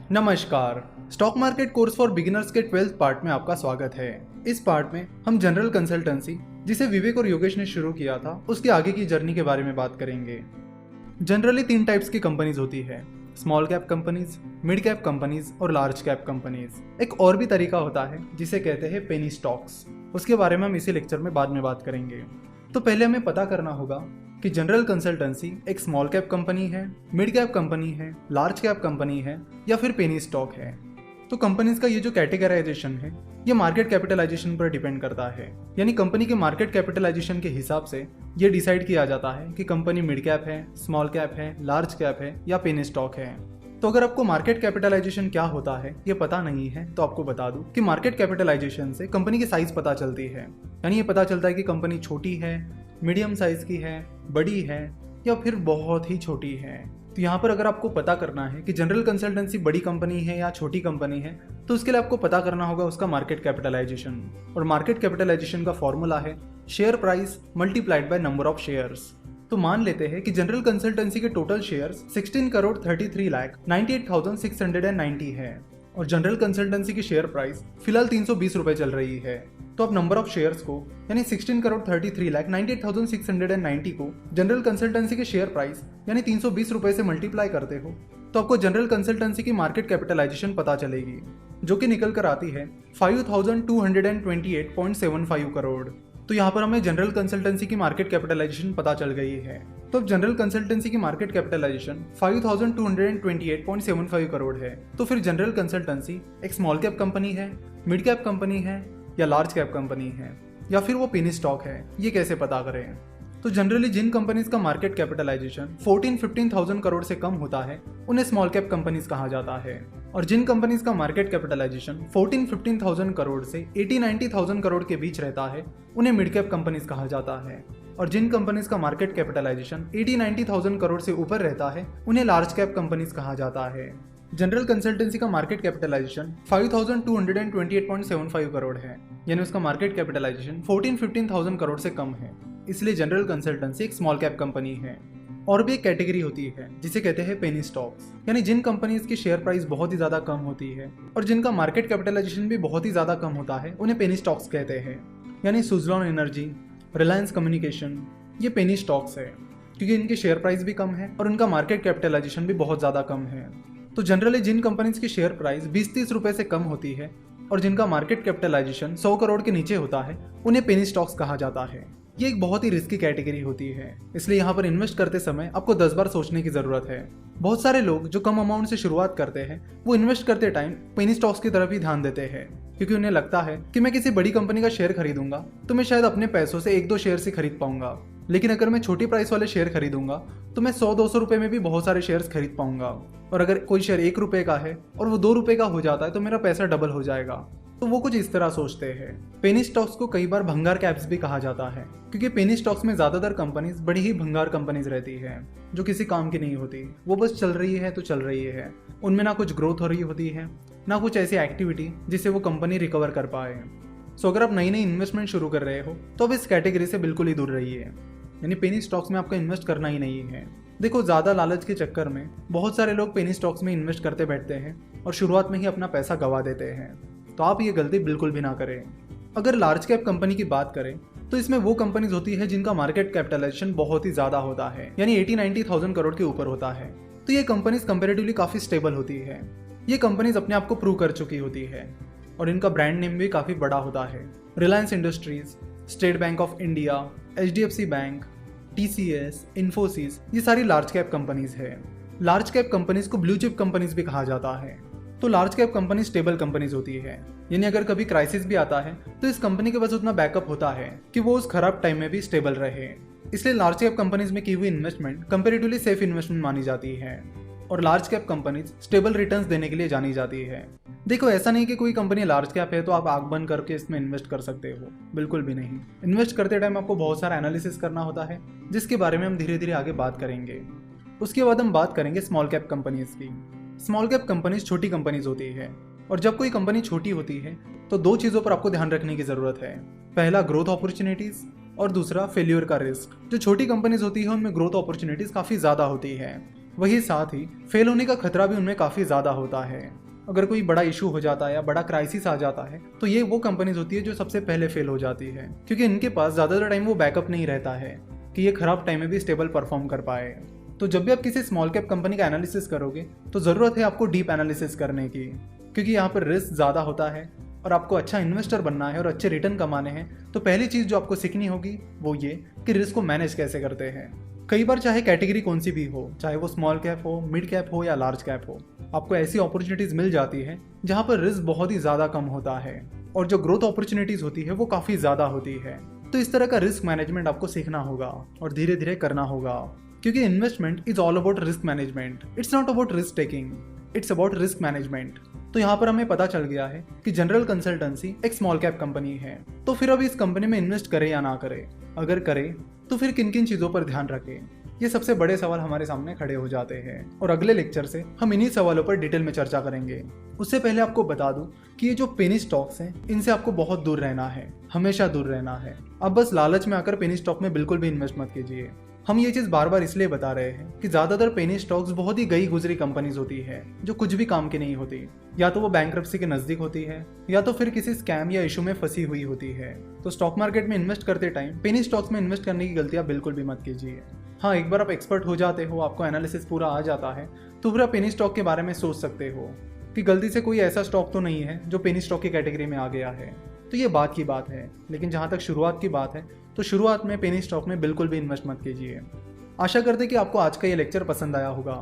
नमस्कार। Stock market course for beginners के 12th part में आपका स्वागत है। इस पार्ट में हम जनरल कंसल्टेंसी, जिसे विवेक और योगेश ने शुरू किया था, उसके आगे की जर्नी के बारे में बात करेंगे। जनरली 3 टाइप्स की कंपनीज होती है, small cap companies, mid cap companies और लार्ज कैप कंपनीज। एक और भी तरीका होता है जिसे कहते हैं पेनी स्टॉक्स। उसके बारे में हम इसी लेक्चर में बाद में बात करेंगे। तो पहले हमें पता करना होगा कि जनरल कंसल्टेंसी एक स्मॉल कैप कंपनी है, मिड कैप कंपनी है, लार्ज कैप कंपनी है या फिर पेनी स्टॉक है। तो कंपनीज का ये जो कैटेगराइजेशन है ये मार्केट कैपिटलाइजेशन पर डिपेंड करता है। यानी कंपनी के मार्केट कैपिटलाइजेशन के हिसाब से ये डिसाइड किया जाता है कि कंपनी मिड कैप है, स्मॉल कैप है, लार्ज कैप है या पेनी स्टॉक है। तो अगर आपको मार्केट कैपिटलाइजेशन क्या होता है ये पता नहीं है तो आपको बता दूं कि मार्केट कैपिटलाइजेशन से कंपनी की साइज पता चलती है। यानी ये पता चलता है कि कंपनी छोटी है, मीडियम साइज की है, बड़ी है या फिर बहुत ही छोटी है। तो यहाँ पर अगर आपको पता करना है कि जनरल कंसल्टेंसी बड़ी कंपनी है या छोटी कंपनी है तो उसके लिए आपको पता करना होगा उसका मार्केट कैपिटलाइजेशन। और मार्केट कैपिटलाइजेशन का फॉर्मूला है share price multiplied by number of shares. तो मान लेते हैं कि जनरल कंसल्टेंसी के टोटल शेयर्स 16,33,98,690 है और जनरल कंसल्टेंसी की शेयर प्राइस फिलहाल 320 रुपए चल रही है। तो आप नंबर ऑफ शेयर्स को यानी 16,33,98,690 को जनरल कंसल्टेंसी के शेयर प्राइस यानी 320 रुपए से मल्टीप्लाई करते हो तो आपको जनरल कंसल्टेंसी की मार्केट कैपिटलाइजेशन पता चलेगी, जो कि निकल कर आती है 5,228.75 करोड़। तो यहाँ पर हमें जनरल कंसल्टेंसी की मार्केट कैपिटलाइजेशन पता चल गई है। तो अब जनरल कंसल्टेंसी की मार्केट कैपिटलाइजेशन 5,228.75 करोड़ है। तो फिर जनरल कंसल्टेंसी एक स्मॉल कैप कंपनी है, मिड कैप कंपनी है या लार्ज कैप कंपनी है या फिर वो पेनी स्टॉक है, ये कैसे पता करें? तो जनरली जिन कंपनीज का मार्केट कैपिटलाइजेशन 14-15,000 करोड़ से कम होता है उन्हें स्मॉल कैप कंपनीज कहा जाता है, और जिन कंपनीज का मार्केट कैपिटलाइजेशन 14-15,000 करोड़ से 80-90,000 करोड़ के बीच रहता है उन्हें मिड कैप कंपनीज कहा जाता है, और जिन कंपनीज का मार्केट कैपिटलाइजेशन 80-90,000 करोड़ से ऊपर रहता है उन्हें लार्ज कैप कंपनीज कहा जाता है। जनरल कंसल्टेंसी का मार्केट कैपिटलाइजेशन 5,228.75 करोड़ है, यानी उसका मार्केट कैपिटलाइजेशन 14-15,000 करोड़ से कम है, इसलिए जनरल कंसल्टेंसी एक स्मॉल कैप कंपनी है। और भी एक कैटेगरी होती है जिसे कहते हैं पेनी स्टॉक्स, यानी जिन कंपनीज की शेयर प्राइस बहुत ही ज्यादा कम होती है और जिनका मार्केट कैपिटलाइजेशन भी बहुत ही ज्यादा कम होता है उन्हें पेनी स्टॉक्स कहते हैं। यानी सुज़लॉन एनर्जी, रिलायंस कम्युनिकेशन, ये पेनी स्टॉक्स है क्योंकि इनकी शेयर प्राइस भी कम है और उनका मार्केट कैपिटलाइजेशन भी बहुत ज्यादा कम है। तो जनरली जिन कंपनीज की शेयर प्राइस 20-30 रुपए से कम होती है और जिनका मार्केट कैपिटलाइजेशन 100 करोड़ के नीचे होता है उन्हें पेनी स्टॉक्स कहा जाता है। ये एक बहुत ही रिस्की कैटेगरी होती है, इसलिए यहाँ पर इन्वेस्ट करते समय आपको 10 बार सोचने की जरूरत है। बहुत सारे लोग जो कम अमाउंट से शुरुआत करते हैं वो इन्वेस्ट करते टाइम पेनी स्टॉक्स की तरफ ही ध्यान देते हैं, क्योंकि उन्हें लगता है कि मैं किसी बड़ी कंपनी का शेयर खरीदूंगा तो मैं शायद अपने पैसों से 1-2 शेयर से खरीद पाऊंगा, लेकिन अगर मैं छोटी प्राइस वाले शेयर खरीदूंगा तो मैं 100-200 रुपए में भी बहुत सारे शेयर्स खरीद पाऊंगा, और अगर कोई शेयर 1 रुपए का है और वो 2 रुपए का हो जाता है तो मेरा पैसा डबल हो जाएगा। तो वो कुछ इस तरह सोचते हैं। पेनी स्टॉक्स को कई बार भंगार कैप्स भी कहा जाता है, क्योंकि पेनी स्टॉक्स में ज्यादातर कंपनीज बड़ी ही भंगार कंपनीज रहती है जो किसी काम की नहीं होती, वो बस चल रही है तो चल रही है। उनमें ना कुछ ग्रोथ हो रही होती है ना कुछ ऐसी एक्टिविटी जिससे वो कंपनी रिकवर कर पाए। सो अगर आप नई नई इन्वेस्टमेंट शुरू कर रहे हो तो अब इस कैटेगरी से बिल्कुल ही दूर रहिए, यानी पेनी स्टॉक्स में आपको इन्वेस्ट करना ही नहीं है। देखो, ज्यादा लालच के चक्कर में बहुत सारे लोग पेनी स्टॉक्स में इन्वेस्ट करते बैठते हैं और शुरुआत में ही अपना पैसा गंवा देते हैं, तो आप ये गलती बिल्कुल भी ना करें। अगर लार्ज कैप कंपनी की बात करें तो इसमें वो कंपनीज होती है जिनका मार्केट कैपिटलाइजेशन बहुत ही ज्यादा होता है, यानी 80-90,000 करोड़ के ऊपर होता है। तो ये कंपनीज कंपेरेटिवली काफी स्टेबल होती है। ये कंपनीज अपने आप को प्रूव कर चुकी होती है और इनका ब्रांड नेम भी काफी बड़ा होता है। Reliance industries, state bank of India, HDFC bank, TCS, Infosys, ये सारी लार्ज कैप कंपनीज है। लार्ज कैप कंपनीज को ब्लू चिप कंपनीज भी कहा जाता है। तो large cap company stable companies होती है, यानी अगर कभी क्राइसिस भी आता है तो इस कंपनी के पास उतना बैकअप होता है कि वो उस खराब टाइम में भी स्टेबल रहे। इसलिए लार्ज कैप कंपनीज में की हुई इन्वेस्टमेंट कंपेरेटिवली सेफ इन्वेस्टमेंट मानी जाती है और large cap companies stable returns देने के लिए जानी जाती है। देखो, ऐसा नहीं कि कोई कंपनी लार्ज कैप है तो आप आंख बंद करके इसमें इन्वेस्ट कर सकते हो, बिल्कुल भी नहीं। इन्वेस्ट करते टाइम आपको बहुत सारा एनालिसिस करना होता है, जिसके बारे में हम धीरे धीरे आगे बात करेंगे। उसके बाद हम बात करेंगे स्मॉल कैप कंपनीज की। स्मॉल कैप कंपनीज छोटी कंपनीज होती है, और जब कोई कंपनी छोटी होती है तो 2 चीजों पर आपको ध्यान रखने की जरूरत है। पहला, ग्रोथ अपॉर्चुनिटीज, और दूसरा फेल्यूर का रिस्क। जो छोटी कंपनीज होती है उनमें ग्रोथ अपॉर्चुनिटीज काफी ज्यादा होती है, वही साथ ही फेल होने का खतरा भी उनमें काफ़ी ज़्यादा होता है। अगर कोई बड़ा इशू हो जाता है या बड़ा क्राइसिस आ जाता है तो ये वो कंपनीज होती है जो सबसे पहले फेल हो जाती है, क्योंकि इनके पास ज़्यादातर टाइम वो बैकअप नहीं रहता है कि ये खराब टाइम में भी स्टेबल परफॉर्म कर पाए। तो जब भी आप किसी स्मॉल कैप कंपनी का एनालिसिस करोगे तो ज़रूरत है आपको डीप एनालिसिस करने की, क्योंकि यहाँ पर रिस्क ज़्यादा होता है और आपको अच्छा इन्वेस्टर बनना है और अच्छे रिटर्न कमाने हैं। तो पहली चीज़ जो आपको सीखनी होगी वो ये कि रिस्क को मैनेज कैसे करते हैं। कई बार चाहे कैटेगरी कौन सी भी हो, चाहे वो स्मॉल कैप हो, मिड कैप हो या लार्ज कैप हो, आपको ऐसी अपॉर्चुनिटीज़ मिल जाती है जहाँ पर रिस्क बहुत ही ज़्यादा कम होता है और जो ग्रोथ अपॉर्चुनिटीज़ होती है वो काफ़ी ज़्यादा होती है। तो इस तरह का रिस्क मैनेजमेंट आपको सीखना होगा और धीरे धीरे करना होगा, क्योंकि investment is all about risk management. It's not about risk taking, it's about risk management. तो यहाँ पर हमें पता चल गया है कि जनरल कंसल्टेंसी एक स्मॉल कैप कंपनी है। तो फिर अब इस कंपनी में इन्वेस्ट करें या ना करें, अगर करें तो फिर किन किन चीज़ों पर ध्यान रखें, ये सबसे बड़े सवाल हमारे सामने खड़े हो जाते हैं। और अगले लेक्चर से हम इन्हीं सवालों पर डिटेल में चर्चा करेंगे। उससे पहले आपको बता दूं कि ये जो पेनी स्टॉक्स हैं इनसे आपको बहुत दूर रहना है, हमेशा दूर रहना है। अब बस लालच में आकर पेनी स्टॉक में बिल्कुल भी इन्वेस्ट मत कीजिए। हम ये चीज़ बार बार इसलिए बता रहे हैं कि ज़्यादातर पेनी स्टॉक्स बहुत ही गई गुजरी कंपनीज होती है जो कुछ भी काम की नहीं होती। या तो वो बैंक्रप्सी के नज़दीक होती है या तो फिर किसी स्कैम या इशू में फंसी हुई होती है। तो स्टॉक मार्केट में इन्वेस्ट करते टाइम पेनी स्टॉक्स में इन्वेस्ट करने की गलतियाँ बिल्कुल भी मत कीजिए। हाँ, एक बार आप एक्सपर्ट हो जाते हो, आपको एनालिसिस पूरा आ जाता है, तो फिर आप पेनी स्टॉक के बारे में सोच सकते हो कि गलती से कोई ऐसा स्टॉक तो नहीं है जो पेनी स्टॉक की कैटेगरी में आ गया है। तो ये बात की बात है, लेकिन जहाँ तक शुरुआत की बात है तो शुरुआत में पेनी स्टॉक में बिल्कुल भी इन्वेस्ट मत कीजिए। आशा करते कि आपको आज का ये लेक्चर पसंद आया होगा।